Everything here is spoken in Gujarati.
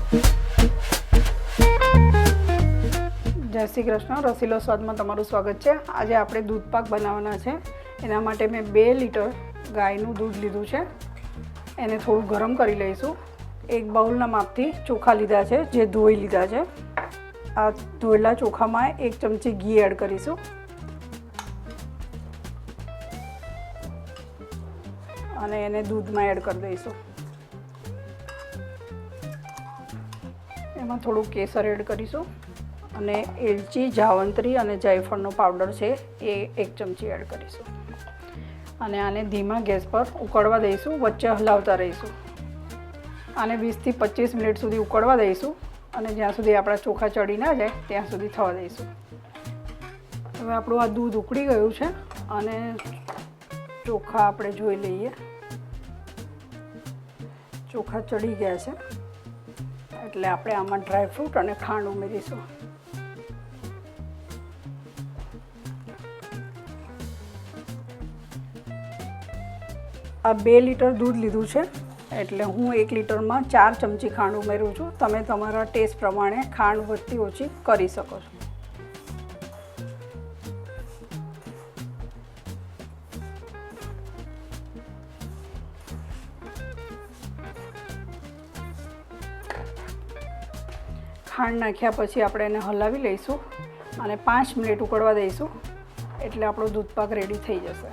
જય શ્રી કૃષ્ણ, રસીલો સ્વાદમાં તમારું સ્વાગત છે। આજે આપણે દૂધ પાક બનાવવાના છે। એના માટે મેં 2 લીટર ગાયનું દૂધ લીધું છે। એને થોડું ગરમ કરી લઈશું। એક બાઉલના માપથી ચોખા લીધા છે, જે ધોઈ લીધા છે। આ ધોયેલા ચોખામાં 1 ચમચી ઘી એડ કરીશું અને એને દૂધમાં એડ કરી દઈશું। એમાં થોડું કેસર એડ કરીશું અને એલચી, જાવંત્રી અને જાયફળનો પાવડર છે એ 1 ચમચી એડ કરીશું અને આને ધીમા ગેસ પર ઉકળવા દઈશું। વચ્ચે હલાવતા રહીશું। આને 20 થી 25 મિનિટ સુધી ઉકળવા દઈશું અને જ્યાં સુધી આપણા ચોખા ચડી ના જાય ત્યાં સુધી થવા દઈશું। હવે આપણું આ દૂધ ઉકળી ગયું છે અને ચોખા આપણે જોઈ લઈએ। ચોખા ચડી ગયા છે એટલે આપણે આમાં ડ્રાયફ્રૂટ અને ખાંડ ઉમેરીશું। આ 2 લીટર દૂધ લીધું છે એટલે હું 1 લીટરમાં 4 ચમચી ખાંડ ઉમેરું છું। તમે તમારા ટેસ્ટ પ્રમાણે ખાંડ વધતી ઓછી કરી શકો છો। ખાંડ નાખ્યા પછી આપણે એને હલાવી લઈશું અને 5 મિનિટ ઉકળવા દઈશું એટલે આપણો દૂધ પાક રેડી થઈ જશે।